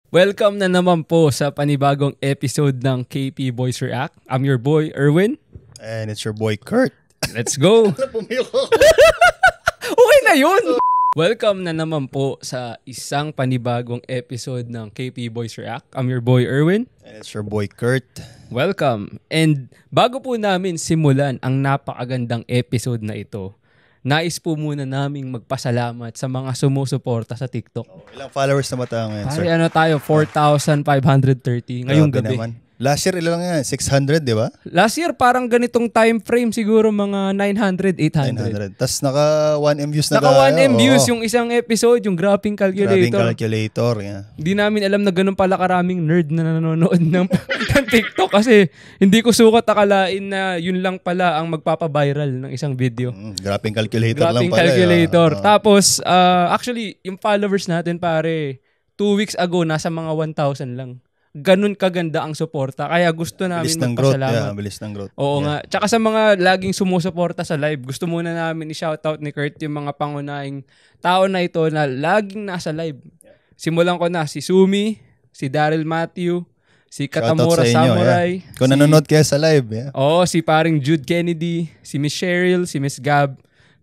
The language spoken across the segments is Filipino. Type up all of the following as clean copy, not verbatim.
Welcome na naman po sa panibagong episode ng KP Boys React. I'm your boy, Erwin. And it's your boy, Kurt. Let's go! Okay na yun! Welcome na naman po sa isang panibagong episode ng KP Boys React. I'm your boy, Erwin. And it's your boy, Kurt. Welcome. And bago po namin simulan ang napakagandang episode na ito, nais po muna naming magpasalamat sa mga sumusuporta sa TikTok. Ilang followers na ba tayo ngayon, sir? Pare, ano tayo? 4,530 ngayong gabi. Naman. Last year, ilan lang yan? 600, di ba? Last year, parang ganitong time frame siguro mga 900, 800. 900. Tapos naka 1M views na Naka tayo. 1M views yung isang episode, yung graphing calculator. Graphing calculator, yeah. Hindi namin alam na ganun pala karaming nerd na nanonood ng TikTok kasi hindi ko sukat akalain na yun lang pala ang magpapaviral ng isang video. Graphing calculator lang Graphing pala. calculator. Tapos, actually, yung followers natin pare, 2 weeks ago, nasa mga 1,000 lang. Ganun kaganda ang suporta. Kaya gusto namin magpasalamat. Bilis ng growth. Oo nga. Tsaka sa mga laging sumusuporta sa live, gusto muna namin i-shoutout ni Kurt yung mga pangunahing tao na ito na laging nasa live. Simulan ko na si Sumi, si Daryl Matthew, si Katamura Samurai. Yeah. Kung nanonood kayo sa live. Yeah. Oo, si paring Jude Kennedy, si Miss Cheryl, si Miss Gab,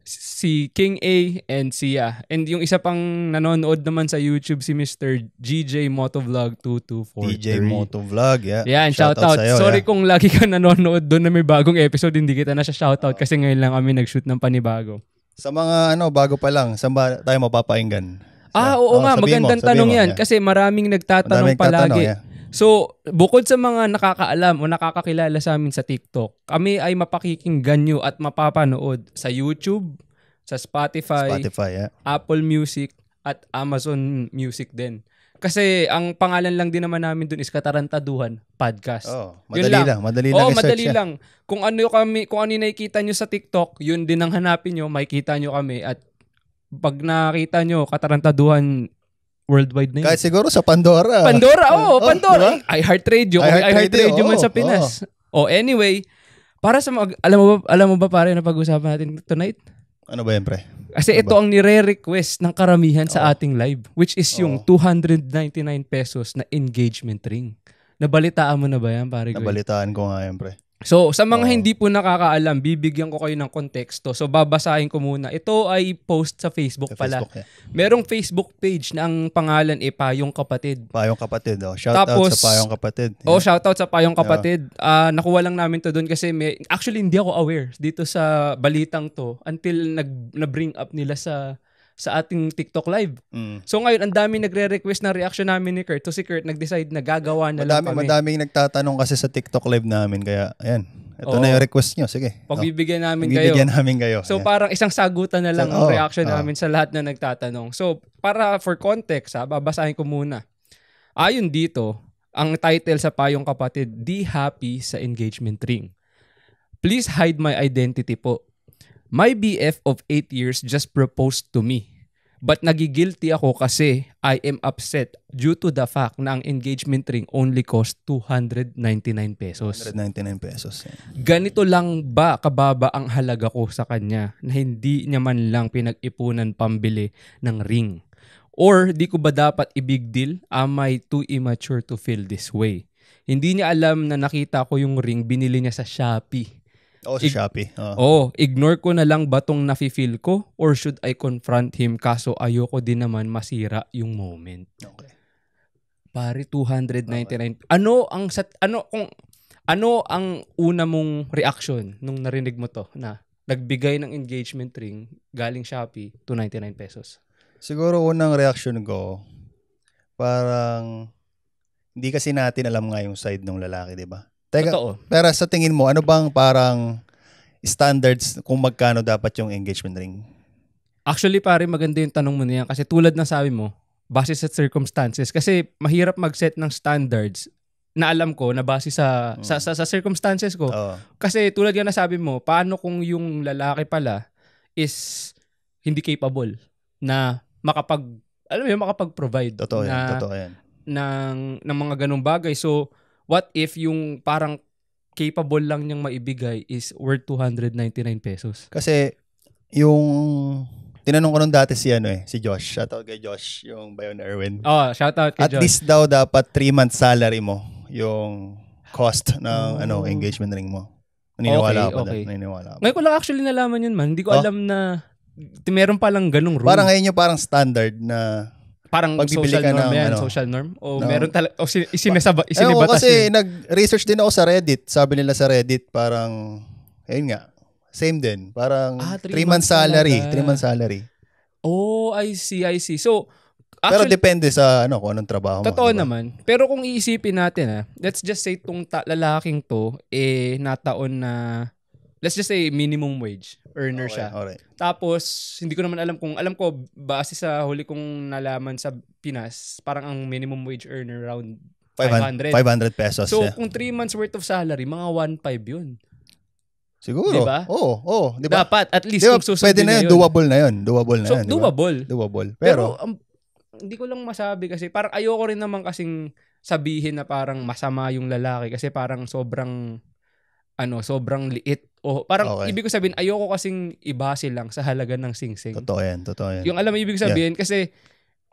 si King A, and Sia. And yung isa pang nanonood naman sa YouTube, si Mr. GJ Motovlog 2243. DJ Motovlog, yeah. Yan, shoutout. Sa'yo, sorry kung lagi ka nanonood doon na may bagong episode, hindi kita na siya shoutout kasi ngayon lang kami nag-shoot ng panibago. Sa mga bago pa lang, saan ba tayo mapapainggan? Oo nga, magandang tanong yan. Yeah. Kasi maraming nagtatanong palagi. Yeah. So, bukod sa mga nakakaalam o nakakakilala sa amin sa TikTok, kami ay mapakikinggan nyo at mapapanood sa YouTube, sa Spotify, yeah. Apple Music, at Amazon Music din. Kasi ang pangalan lang din naman namin dun is Katarantaduhan Podcast. Madali lang. Madali lang i-search. Madali lang. Kung ano yung nakikita nyo sa TikTok, yun din ang hanapin nyo, makikita nyo kami. At pag nakita nyo, Katarantaduhan worldwide na yun. Kahit siguro sa Pandora. Pandora. Diba? iHeartRadio. iHeartRadio man sa Pinas. Anyway, para sa alam mo ba pare na pag-usapan natin tonight? Ano ba yan, pre? Kasi ito ang nire-request ng karamihan sa ating live, which is yung 299 pesos na engagement ring. Nabalitaan mo na ba yan, pare? Nabalitaan ko nga yan, pre. So, sa mga hindi po nakakaalam, bibigyan ko kayo ng konteksto. So, babasahin ko muna. Ito ay post sa Facebook pala. Facebook, yeah. Merong Facebook page na ang pangalan ay Payong Kapatid. Payong Kapatid. Shoutout sa Payong Kapatid. Yeah. Shoutout sa Payong Kapatid. Nakuha lang namin to doon kasi actually hindi ako aware dito sa balitang to until na-bring up nila sa ating TikTok live. So ngayon, ang dami nagre-request na reaction namin ni Kurt. So si Kurt nag-decide na gagawa na lang kami. Madaming nagtatanong kasi sa TikTok live namin. Kaya, ayan. Ito na yung request nyo. Sige. Pagbibigyan namin kayo. So parang isang sagutan na lang ang reaction namin sa lahat na nagtatanong. So para for context, babasahin ko muna. Ayon dito, ang title sa Payong Kapatid, Di Happy sa Engagement Ring. Please hide my identity po. My BF of 8 years just proposed to me. But nagigilty ako kasi I am upset due to the fact na ang engagement ring only cost 299 pesos. 299 pesos. Yeah. Ganito lang ba kababa ang halaga ko sa kanya na hindi niya man lang pinag-ipunan pambili ng ring? Or di ko ba dapat i-big deal? Am I too immature to feel this way? Hindi niya alam na nakita ko yung ring binili niya sa Shopee. Sa Shopee. Ignore ko na lang ba tong nafe-feel ko or should I confront him kaso ayoko din naman masira yung moment. Okay. Pare 299. Ano ang una mong reaction nung narinig mo to na nagbigay ng engagement ring galing Shopee 299 pesos? Siguro unang reaction ko parang hindi kasi natin alam nga yung side ng lalaki, 'di ba? Teka, pero sa tingin mo, ano bang parang standards kung magkano dapat yung engagement ring? Actually, pare, maganda yung tanong mo na yan. Kasi tulad ng sabi mo, base sa circumstances. Kasi mahirap mag-set ng standards na alam ko na base sa circumstances ko. Kasi tulad nga na sabi mo, paano kung yung lalaki pala is hindi capable na makapag-provide Totoo yan. ng mga ganong bagay. So, what if yung parang capable lang niyang maibigay is worth 299 pesos? Kasi yung tinanong ko nung dati si Josh. Shoutout kay Josh, yung Bayon Erwin. Oh, shoutout kay Josh. At least daw dapat 3 months salary mo yung cost ng engagement ring mo. Naniniwala ako. Ngayon ko lang actually nalaman yun, man. Hindi ko alam na meron palang ganung rule. Parang ngayon yung parang standard na parang social norm yan, social norm? O meron talaga, o isinibatas kasi nag-research din ako sa Reddit. Sabi nila sa Reddit, parang, ayun nga, same din. Parang 3 months salary. 3 months salary. Oh, I see. So, actually, pero depende sa kung anong trabaho mo. Totoo naman. Pero kung iisipin natin, let's just say tong lalaking to, nataon na, let's just say minimum wage earner siya. Alright. Tapos, hindi ko naman alam ko, base sa huli kong nalaman sa Pinas, parang ang minimum wage earner around 500 pesos. So, kung 3 months worth of salary, mga 1.5 yun. Siguro. Diba? Oo. Diba? Dapat, at least, kung susundin pwede na yun. Doable na yun. So, diba? doable. Pero hindi ko lang masabi kasi parang ayoko rin naman kasing sabihin na parang masama yung lalaki kasi parang sobrang liit. O parang ibig ko sabihin, ayoko kasing ibase lang sa halaga ng singsing. Totoo yan. Yung alam mo ibig sabihin, kasi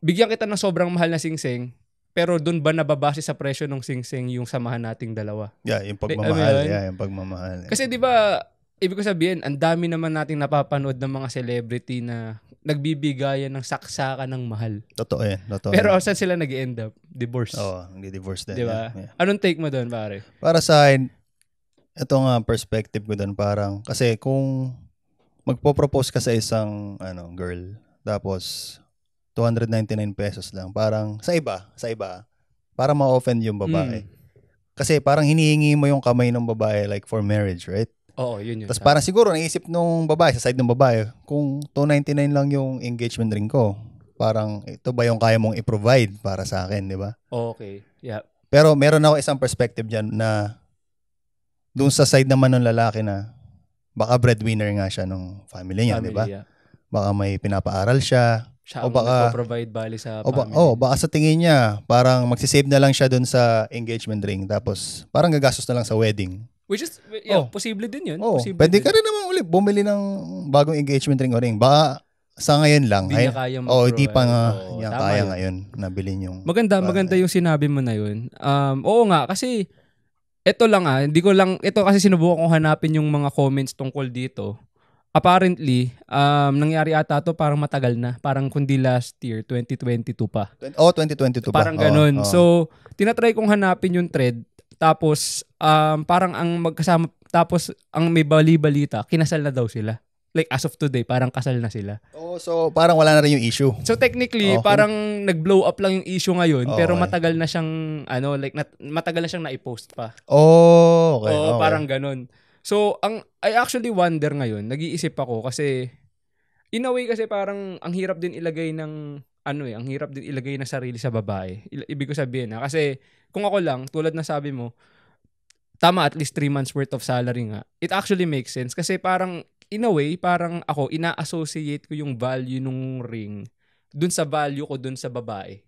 bigyan kita ng sobrang mahal na singsing, pero doon ba nababase sa presyo ng singsing yung samahan nating dalawa? Yeah, yung pagmamahal. Yung pagmamahal. Kasi di ba, ibig ko sabihin, ang dami naman nating napapanood ng mga celebrity na nagbibigayan ng saksakan ng mahal. Totoo yan. Pero saan sila nag-end up? Divorce. Oo, nag-divorce din. Diba? Yeah. Anong take mo doon, pare? Para sa akin, ito nga perspective ko doon, parang kasi kung magpo-propose ka sa isang girl, tapos 299 pesos lang, parang sa iba, para ma-offend yung babae. Kasi parang hinihingi mo yung kamay ng babae like for marriage, right? Oo, yun. Tapos parang siguro naisip nung babae, sa side ng babae, kung 299 lang yung engagement ring ko, parang ito ba yung kaya mong i-provide para sa akin, di ba? Okay, yeah. Pero meron ako isang perspective dyan na doon sa side naman ng lalaki na baka breadwinner nga siya ng family niya, di ba? Yeah. Baka may pinapaaral siya. O baka provide bali sa family. Baka sa tingin niya, parang magsisave na lang siya doon sa engagement ring. Tapos parang gagastos na lang sa wedding. Which is, posible din yun. Pwede ka rin naman ulit bumili ng bagong engagement ring o ring. Baka sa ngayon lang. Hindi niya kaya hindi pa nga niya kaya ngayon nabilin yung... Maganda yung sinabi mo na yun. Oo nga, kasi ito lang ito kasi sinubukan kong hanapin yung mga comments tungkol dito. Apparently, nangyari ata to parang matagal na. Parang kundi last year, 2022 pa. 2022 pa. Parang ganun. So, tinatry kong hanapin yung thread. Tapos, parang ang magkasama, tapos ang may bali-balita, kinasal na daw sila. Like, as of today, parang kasal na sila. So parang wala na rin yung issue. So technically, parang nag-blow up lang yung issue ngayon, pero matagal na siyang, matagal na siyang na-post pa. Okay. Parang ganun. So, I actually wonder ngayon, nag-iisip ako kasi, in a way kasi parang ang hirap din ilagay ng, ang hirap din ilagay ng sarili sa babae. Ibig ko sabihin kasi kung ako lang, tulad na sabi mo, tama, at least 3 months worth of salary nga. It actually makes sense kasi parang, in a way, parang ako, ina-associate ko yung value nung ring dun sa value ko dun sa babae.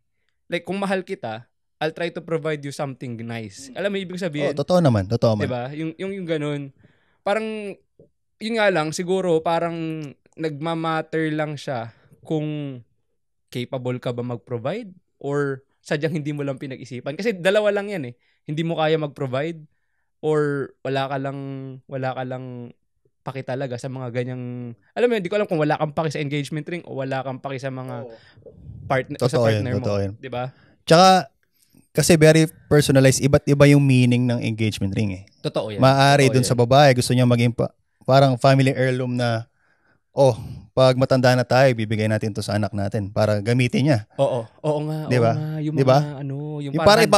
Like, kung mahal kita, I'll try to provide you something nice. Alam mo, ibig sabihin? Totoo naman. Diba? Yung ganun. Parang, yun nga lang, siguro, parang nagmamatter lang siya kung capable ka ba mag-provide or sadyang hindi mo lang pinag-isipan. Kasi dalawa lang yan eh. Hindi mo kaya mag-provide or wala ka lang paki talaga sa mga ganyang, alam mo yun, hindi ko alam kung wala kang paki sa engagement ring o wala kang paki sa mga partner mo. Diba? Tsaka, kasi very personalized, iba't iba yung meaning ng engagement ring eh. Totoo yan. Maaari dun sa babae, gusto niya maging parang family heirloom na, pag matanda na tayo, bibigay natin to sa anak natin para gamitin niya. Oo nga. Diba? Yung mga, yung parang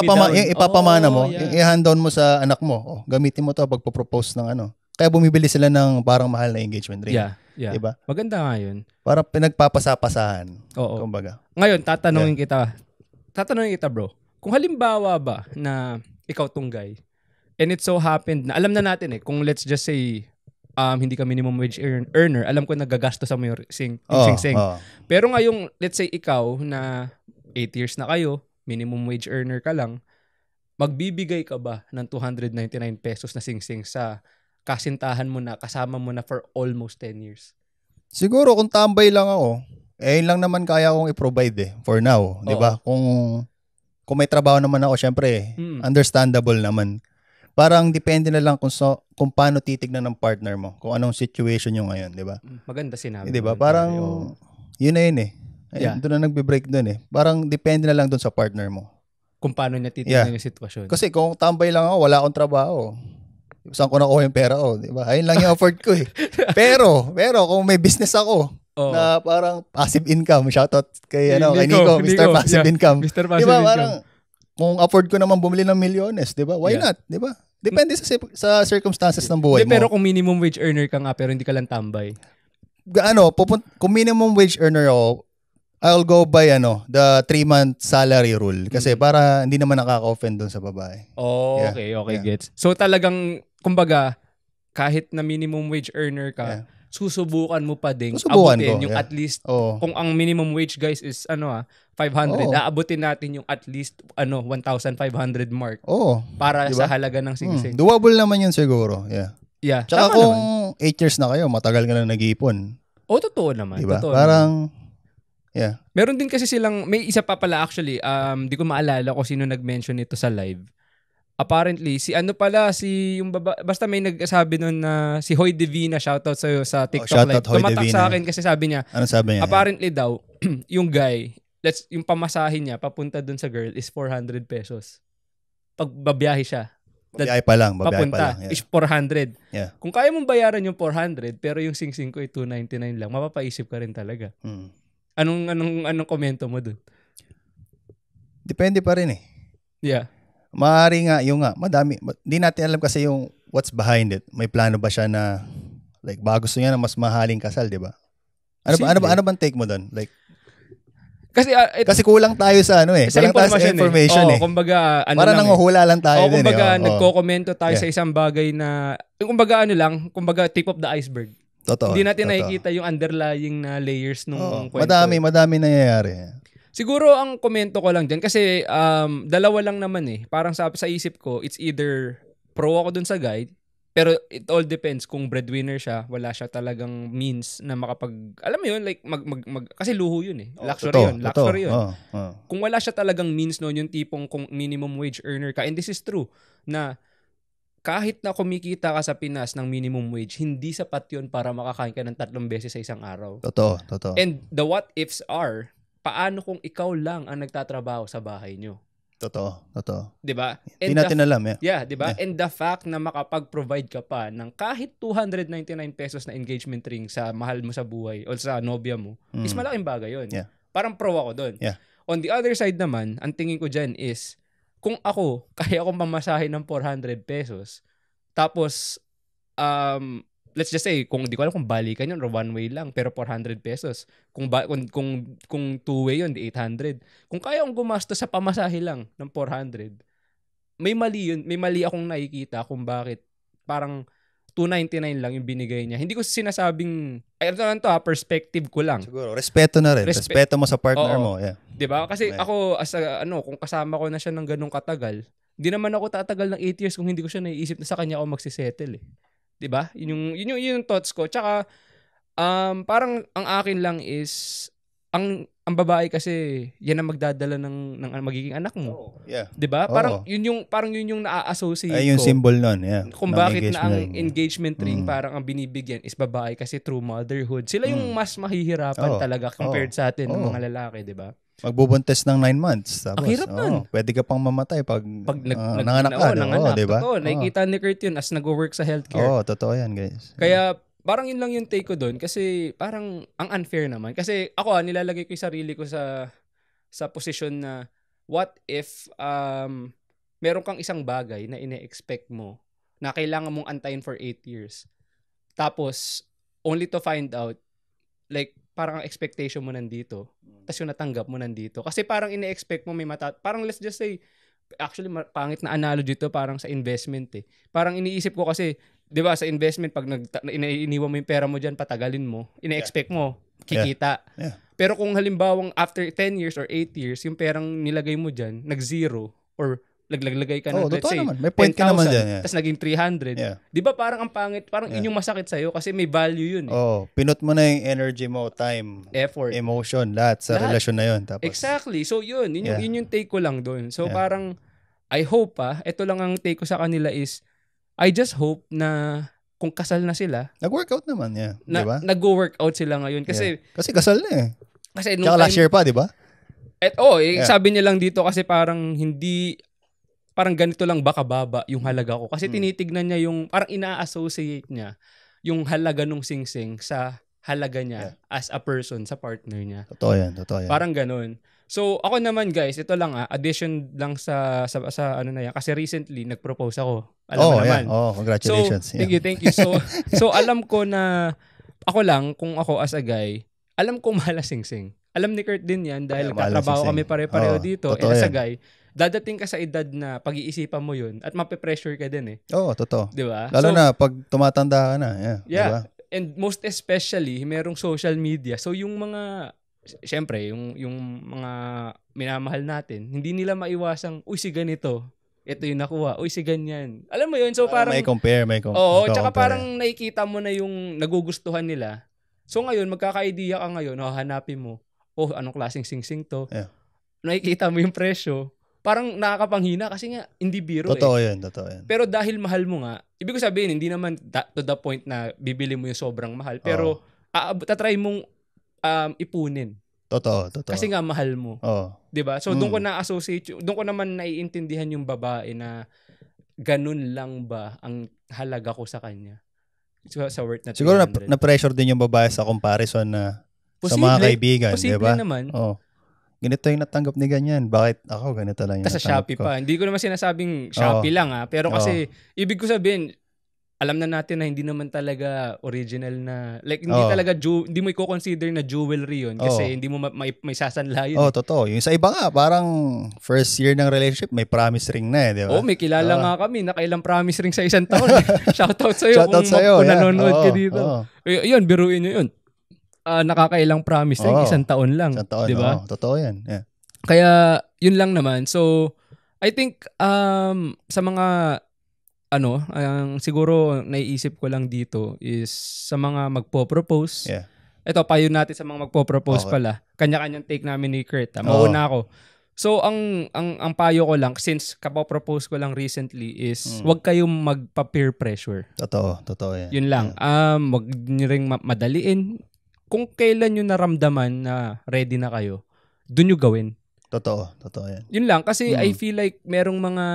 ipapamana mo, yung i-hand down mo sa anak mo, gamitin mo to pag propose ng Kaya bumibili sila ng parang mahal na engagement ring. Yeah. Diba? Maganda nga yun. Para pinagpapasapasahan. Oo. Kumbaga. Ngayon, tatanungin kita bro. Kung halimbawa ba na ikaw tong guy, and it so happened na, alam na natin kung let's just say, hindi ka minimum wage earner, alam ko nagagastos sa mo yung sing-sing. Pero ngayong, let's say ikaw na 8 years na kayo, minimum wage earner ka lang, magbibigay ka ba ng 299 pesos na sing-sing sa kasintahan mo na, kasama mo na for almost 10 years? Siguro kung tambay lang ako, yun lang naman kaya kong i-provide for now, 'di ba? Kung may trabaho naman ako, syempre, understandable naman. Parang depende na lang kung paano titignan ng partner mo, kung anong situation nyo ngayon, 'di ba? Maganda sinabi. 'Di ba? Parang yun na yun doon na nagbe-break doon Parang depende na lang doon sa partner mo. Kung paano niya titignan yung sitwasyon. Kasi kung tambay lang ako, wala akong trabaho. Saan ko nakuha yung pera ko, 'di ba? Ayun lang yung afford ko Pero kung may business ako, na parang passive income, shoutout kay kay Nico, Mr. Passive Income. Mr. Passive Income. Parang kung afford ko naman bumili ng milyones, 'di ba? Why not, 'di ba? Depende sa circumstances ng buhay mo. Pero kung minimum wage earner ka nga pero hindi ka lang tambay. Kung minimum wage earner ako, I'll go by the 3-month salary rule kasi para hindi naman nakaka-offend doon sa babae. Okay, gets. So talagang kumbaga kahit na minimum wage earner ka, susubukan mo pa ding abutin yung at least kung ang minimum wage guys is 500, aabutin natin yung at least 1,500 mark. Para diba? Sa halaga ng singsing. Doable naman yun siguro. Yeah. Tsaka kung 8 years na kayo, matagal ka na nag-iipon. Totoo naman. Diba? Totoo parang naman. Meron din kasi silang, may isa pa pala actually, di ko maalala kung sino nag-mention nito sa live. Apparently, yung basta may nagsabi nun na si Hoy Divina, shoutout sa'yo sa TikTok live. Tumatak sa akin kasi sabi niya, ano sabi niya? Apparently daw, yung guy, yung pamasahin niya, papunta dun sa girl is 400 pesos. Pag babiyahe siya. Babiyahe pa lang. Is 400. Kung kaya mong bayaran yung 400, pero yung singsing ko ay 299 lang, mapapaisip ka rin talaga. Anong komento mo dun? Depende pa rin Maaari nga, madami. Hindi natin alam kasi yung what's behind it. May plano ba siya na, like, ba gusto niya na mas mahaling kasal, di ba? Ano bang take mo doon? Like, kasi kulang tayo sa kulang tayo sa information kumbaga, para nanguhula lang tayo din. Kumbaga, nagko-komento tayo sa isang bagay na, kumbaga, tip of the iceberg. Totoo. Hindi natin nakikita yung underlying na layers nung kwento. Madami nangyayari. Siguro ang komento ko lang dyan, kasi dalawa lang naman Parang sa isip ko, it's either pro ako dun sa guide, pero it all depends kung breadwinner siya, wala siya talagang means na alam mo yun, like, kasi luho yun Luxury yun. Kung wala siya talagang means noon, yung tipong kung minimum wage earner ka, and this is true, na kahit na kumikita ka sa Pinas ng minimum wage, hindi sapat yun para makakain ka ng 3 beses sa isang araw. Totoo. And the what ifs are, paano kung ikaw lang ang nagtatrabaho sa bahay nyo? Totoo. 'Di ba? Hindi natin alam 'di ba? And the fact na makapag-provide ka pa ng kahit 299 pesos na engagement ring sa mahal mo sa buhay o sa nobya mo, is malaking bagay 'yon. Parang pro ako doon. On the other side naman, ang tingin ko diyan is kung ako kaya akong pamasahin ng 400 pesos, tapos let's just say, kung di ko alam kung balikan yun or one way lang, pero 400 pesos. Kung two-way yun, di 800. Kung kaya akong gumastos sa pamasahe lang ng 400, may mali yun. May mali akong nakikita kung bakit parang 299 lang yung binigay niya. Hindi ko sinasabing, perspective ko lang. Siguro, respeto na rin. Respeto mo sa partner mo. Yeah. Diba? Kasi ako, kung kasama ko na siya ng ganong katagal, hindi naman ako tatagal ng 8 years kung hindi ko siya naiisip na sa kanya ako magsisettle 'Di ba? Yun yung thoughts ko. Tsaka parang ang akin lang is ang babae kasi yan ang magdadala ng magiging anak mo. 'Di ba? Parang yun yung na-associate ko. Ay yung symbol noon, Kung bakit na ang engagement ring parang ang binibigyan is babae kasi through motherhood. Sila yung mas mahihirapan talaga compared sa atin ng mga lalaki, 'di ba? Magbubuntes ng 9 months. Tapos, ang hirap nun. Pwede ka pang mamatay pag nanganak ka. Diba? Totoo. Nakikita ni Kurt yun as nag-work sa healthcare. Totoo yan, guys. Kaya, parang yun lang yung take ko doon. Kasi, parang, ang unfair naman. Kasi, ako, nilalagay ko yung sarili ko sa posisyon na, what if, meron kang isang bagay na ine-expect mo, na kailangan mong antayin for 8 years. Tapos, only to find out, like, parang ang expectation mo nandito, tapos yung natanggap mo nandito. Kasi parang ine-expect mo parang let's just say, actually pangit na analogy to, parang sa investment Parang iniisip ko kasi, 'di ba, sa investment pag iniwan mo yung pera mo diyan, patagalin mo, ine-expect mo kikita. Pero kung halimbawang after 10 years or 8 years, yung perang nilagay mo diyan nag-zero or laglagay ka ng, let's say, naman. May point 10,000, naman dyan. Yeah. Tapos naging 300. Yeah. Di ba parang ang pangit, parang yun yung masakit sa'yo kasi may value yun. Pinut mo na yung energy mo, time, effort, emotion, lahat sa relasyon na yun. Tapos, exactly. So yun yung take ko lang doon. So parang, I hope ito lang ang take ko sa kanila is, I just hope na kung kasal na sila, nag-workout naman, diba? Nag-workout sila ngayon. Kasi kasal na eh. Kasi nung last year pa, di ba? Sabi niya lang dito kasi parang parang ganito lang baka baba yung halaga ko. Kasi tinitignan niya parang ina-associate niya yung halaga nung singsing sa halaga niya as a person, sa partner niya. Totoo yan. Parang ganun. So, ako naman guys, ito lang addition lang sa ano na yan. Kasi recently, nag-propose ako. Alam mo naman. Congratulations. So, thank you. So, alam ko na, ako lang, kung ako as a guy, alam kong mahal singsing. Alam ni Kurt din yan dahil katrabaho kami pare-pareho dito. As a guy, dadating ka sa edad na pag-iisipan mo yun at mape-pressure ka din eh. Totoo. Diba? Lalo na pag tumatanda ka na. Yeah. Diba? And most especially, merong social media. So yung mga, syempre, yung mga minamahal natin, hindi nila maiwasang, uy, si ganito. Ito yung nakuha. Uy, si ganyan. Alam mo yun? So parang may compare. Oo, tsaka parang nakikita mo na yung nagugustuhan nila. So ngayon, magkaka-idea ka ngayon, hanapin mo, anong klaseng singsing to? Yeah. Nakikita mo yung presyo. Parang nakakapanghina kasi nga hindi biro Totoo yan. Pero dahil mahal mo nga, ibig ko sabihin, hindi naman to the point na bibili mo yung sobrang mahal. Pero tatry mong ipunin. Totoo. Kasi nga mahal mo. 'Di ba? So doon ko na-associate, doon ko naman naiintindihan yung babae na ganun lang ba ang halaga ko sa kanya. Sa worth na 300. Siguro na-pressure din yung babae sa comparison na sa mga kaibigan, 'di ba? Posible naman. Ganito yung natanggap ni ganyan. Bakit ako ganito lang yung natanggap ko? Sa Shopee pa. Hindi ko naman sinasabing Shopee lang Pero kasi, ibig ko sabihin, alam na natin na hindi naman talaga original na, like, hindi talaga, hindi mo i-consider na jewelry yun. Kasi hindi mo may sasanla yun. Totoo. Yung sa iba nga, parang first year ng relationship, may promise ring na di ba? May kilala nga kami, nakailang promise ring sa isang taon. Shoutout sa'yo kung nanonood ka dito. Yun, biruin nyo yun. Nakakailang promise isang taon lang. Di ba? Totoo yan. Yeah. Kaya, yun lang naman. So, I think, sa mga, siguro naiisip ko lang dito is sa mga magpo-propose. Yeah. Ito, payo natin sa mga magpo-propose pala. Kanya-kanyang take namin ni Kurt. Mauna ako. So, ang payo ko lang, since kapopropose ko lang recently is, wag kayong magpa-peer pressure. Totoo yan. Yun lang. Wag nyo ring madaliin. Kung kailan nyo naramdaman na ready na kayo, doon nyo gawin. Totoo yan. Yun lang, kasi I feel like merong mga,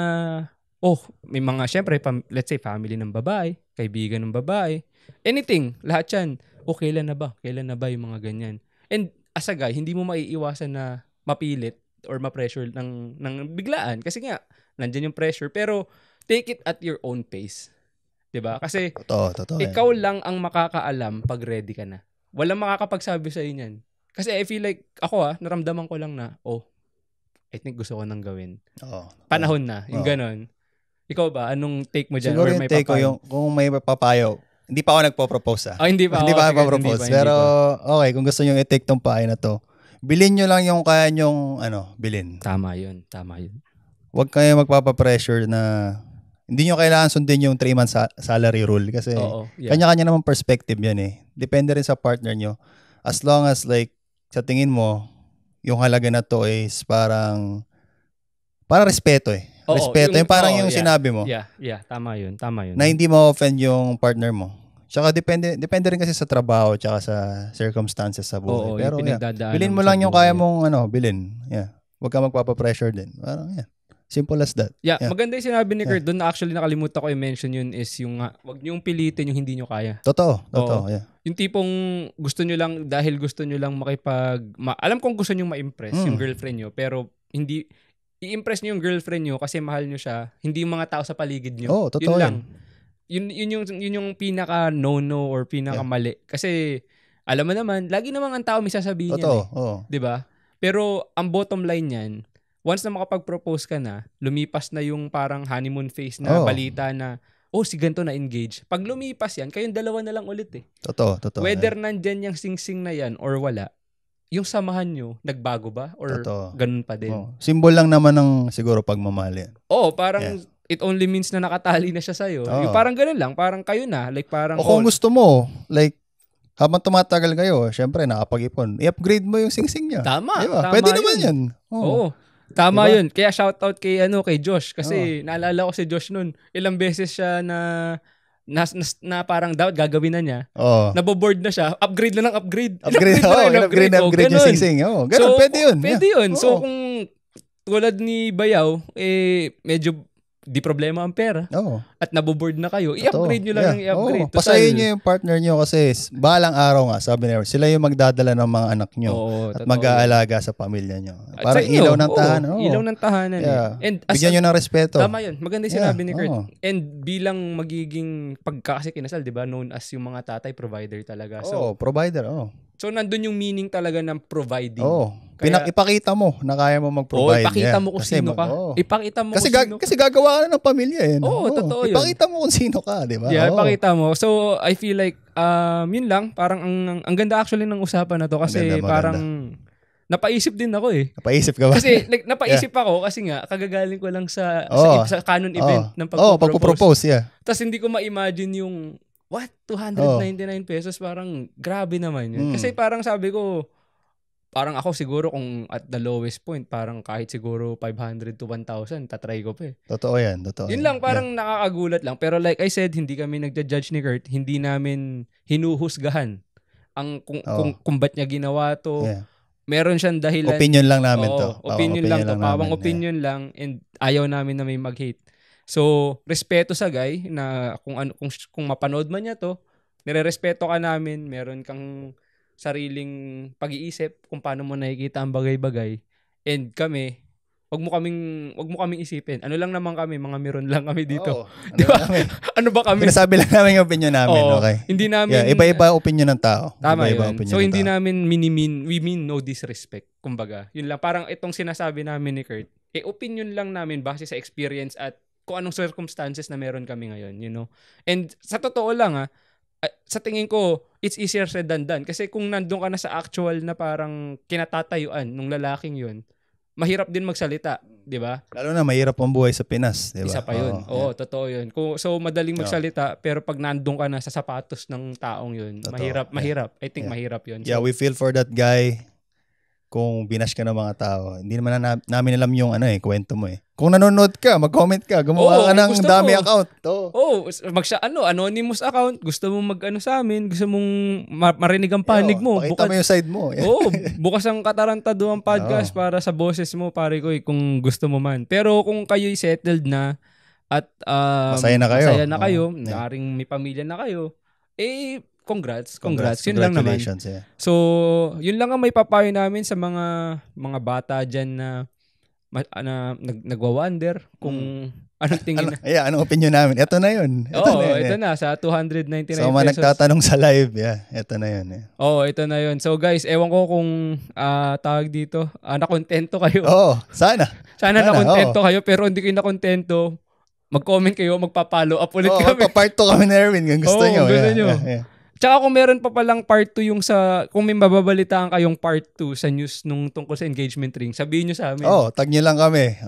may mga, syempre, let's say, family ng babae, kaibigan ng babae, anything, lahat yan, kailan na ba? Kailan na ba yung mga ganyan? And as a guy, hindi mo maiiwasan na mapilit or ma-pressure ng biglaan. Kasi nga, nandyan yung pressure, pero take it at your own pace. Diba? Kasi, totoo ikaw lang ang makakaalam pag ready ka na. Walang makakapagsabi sa iyo niyan. Kasi I feel like, ako naramdaman ko lang na, I think gusto ko nang gawin. Panahon na, yung ganon. Ikaw ba, anong take mo dyan? Siguro yung take ko, kung may papayo, hindi pa ako nagpo-propose hindi pa ako propose. Pero, okay, kung gusto nyo i-take tong payo na to, bilhin nyo lang yung kaya nyong, bilhin. Tama yun. Huwag kayo magpapapressure na, hindi nyo kailangan sundin yung 3-month salary rule kasi kanya-kanya naman perspective yan Depende rin sa partner nyo. As long as like, sa tingin mo, yung halaga na to is parang respeto Respeto. Yung parang yung sinabi mo. Yeah. Tama yun. Na hindi ma-offend yung partner mo. Tsaka depende rin kasi sa trabaho tsaka sa circumstances sa buhay. Pero bilhin mo lang yung kaya mong bilhin. Yeah. Huwag ka magpapapressure din. Parang simple as that. Yeah, maganda yung sinabi ni Kurt. Doon na actually nakalimutan ko i-mention yun is yung wag niyong pilitin yung hindi niyo kaya. Totoo. Yeah. Yung tipong gusto niyo lang dahil gusto niyo lang alam kong gusto niyo ma-impress yung girlfriend niyo, pero hindi i-impress niyo yung girlfriend niyo kasi mahal niyo siya, hindi yung mga tao sa paligid niyo. Totoo. Yun yung pinaka no or pinaka mali. Kasi alam mo naman, lagi namang ang tao may sasabihin niyan. 'Di ba? Pero ang bottom line niyan, once na makapag-propose ka na, lumipas na yung parang honeymoon phase na balita na, si ganito na engage. Pag lumipas yan, kayong dalawa na lang ulit Totoo. Whether nandyan yung sing-sing na yan or wala, yung samahan nyo, nagbago ba? Or ganun pa din? Symbol lang naman ng siguro pagmamahal yan. Parang it only means na nakatali na siya sa'yo. Yung parang ganun lang, parang kayo na. Like parang... O kung gusto mo, like, habang tumatagal kayo, syempre nakapag-ipon, i-upgrade mo yung sing-sing niya. Tama. Diba? Tama pwede naman yan. Tama diba? Yun. Kaya shoutout kay Josh. Kasi naalala ko si Josh nun. Ilang beses siya na parang dapat gagawin na niya. Naboboard na siya. Upgrade na ng upgrade. Upgrade yung sing-sing. Ganun, pwede yun. Pwede yun. So kung tulad ni Bayaw, medyo di problema ang pera. At naboboard na kayo, i-upgrade nyo lang yung i-upgrade. Pasayin nyo yung partner nyo kasi balang araw nga, sabi nila, sila yung magdadala ng mga anak nyo at mag-aalaga sa pamilya nyo. Parang ilaw ng tahanan. Ilaw ng tahanan. And bigyan nyo ng respeto. Tama yun. Maganda yung sinabi ni Kurt. And bilang magiging pagka kasi kinasal, di ba, known as yung mga tatay, provider talaga. Provider. So, nandun yung meaning talaga ng providing. Ipakita mo na kaya mo mag-provide. Ipakita mo kung sino ka. Ipakita mo kung sino ka. Kasi gagawa ka na ng pamilya. Totoo yun. Ipakita mo kung sino ka, di ba? Ipakita mo. So, I feel like, yun lang. Parang ang ganda actually ng usapan na to. Kasi parang, napaisip din ako eh. Napaisip ka ba? Kasi, napaisip ako kasi nga, kagagaling ko lang sa canon event ng pagpropose. Tapos hindi ko ma-imagine yung, what? 299 pesos? Parang grabe naman yun. Kasi parang sabi ko, parang ako siguro kung at the lowest point, parang kahit siguro 500 to 1,000, tatry ko pa eh. Totoo yan. Yun lang, parang nakakagulat lang. Pero like I said, hindi kami nagja-judge ni Kurt. Hindi namin hinuhusgahan kung ba't niya ginawa to. Meron siyang dahilan. Opinion lang namin to. Opinion lang to. Pawang opinion lang. And ayaw namin na may mag-hate. So, respeto sa guy na kung mapanood man niya to, nirerespeto ka namin, meron kang sariling pag-iisip kung paano mo nakikita ang bagay-bagay. And kami, wag mo kaming isipin. Ano lang naman kami, mga meron lang kami dito. Di ba? Ano ba kami? Pinasabi lang namin yung opinion namin, okay? Hindi namin iba-iba opinion ng tao. Tama yun. So hindi namin we mean no disrespect. Kumbaga, yun lang. Parang itong sinasabi namin ni Kurt, opinion lang namin base sa experience at kung anong circumstances na meron kami ngayon, you know. And sa totoo lang sa tingin ko, it's easier said than done. Kasi kung nandun ka na sa actual na parang kinatatayuan nung lalaking yun, mahirap din magsalita, di ba? Lalo na mahirap ang buhay sa Pinas, di ba? Isa pa yun. Totoo yun. So madaling magsalita, pero pag nandun ka na sa sapatos ng taong yun, mahirap. I think mahirap yun. So, we feel for that guy kung binash ka ng mga tao. Hindi naman namin alam yung kwento mo eh. Kung nanonood ka, mag-comment ka, gumawa ka ng dami account. Anonymous account. Gusto mo sa amin, gusto mong marinig ang panig mo. Pakita mo yung side mo. Bukas ang Katarantaduhan podcast para sa boses mo, pare ko, kung gusto mo man. Pero kung kayo'y settled na at masaya na kayo, naring may pamilya na kayo, congrats. Yun lang naman. So, yun lang ang may papayo namin sa mga bata dyan na nagwa-wonder kung anong tingin na. Anong opinion namin? Ito na yun. Ito na. Sa 299 pesos. So, nagtatanong sa live. Ito na yun. Ito na yun. So, guys, ewan ko kung tawag dito. Nakontento kayo. Sana. Sana nakontento kayo. Pero hindi kayo nakontento, mag-comment kayo, magpa-follow up ulit kami. Magpa-part 2 kami ni Erwin. Kung gusto nyo. Tsaka kung meron pa palang part 2 kung may mababalitaan kayong part 2 sa news nung tungkol sa engagement ring, sabihin nyo sa amin. Tag nyo lang kami.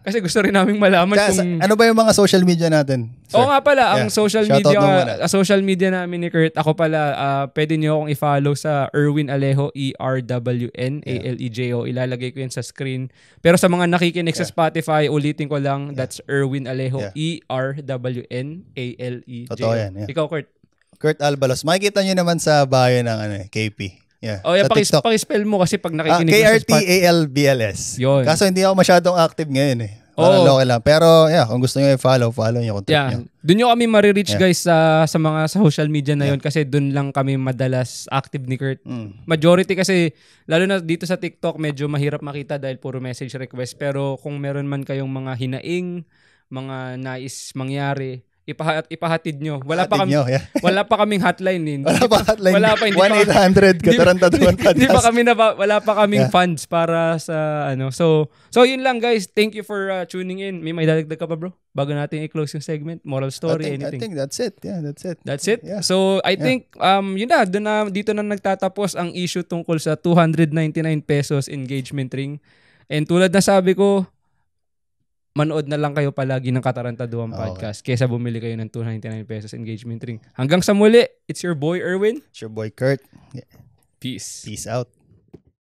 Kasi gusto rin naming malaman kung... Ano ba yung mga social media natin? Nga pala, ang social media namin ni Kurt, ako pala, pwede nyo akong i-follow sa Erwin Alejo, ERWN, ALEJO. Ilalagay ko yan sa screen. Pero sa mga nakikinig sa Spotify, ulitin ko lang, that's Erwin Alejo, ERWN, ALEJO. Totoo yan. Ikaw, Kurt Albalos. Makikita nyo naman sa bio ng KP. Sa pakispell mo kasi pag nakikinig KRTALBLS. Yun. Kaso hindi ako masyadong active ngayon eh. Local lang. Pero kung gusto nyo i-follow nyo kung nyo. Doon nyo kami marireach guys sa mga social media na yun kasi doon lang kami madalas active ni Kurt. Majority kasi, lalo na dito sa TikTok, medyo mahirap makita dahil puro message request. Pero kung meron man kayong mga hinaing, mga nais mangyari, ipahatid nyo. Wala pa kaming hotline. Wala pa hotline. Wala pa, 1-800 Katarantaduhan Podcast. Wala pa kaming funds para sa ano. So yun lang guys. Thank you for tuning in. May dadagdag ka pa bro? Bago natin i-close yung segment, moral story, anything. I think that's it. Yeah, that's it. That's it? Yeah. So I think yun na, dito na nagtatapos ang issue tungkol sa 299 pesos engagement ring. And tulad na sabi ko, manood na lang kayo palagi ng Katarantaduhan Podcast kaysa bumili kayo ng 299 pesos engagement ring. Hanggang sa muli, it's your boy Erwin. It's your boy Kurt. Peace. Peace out.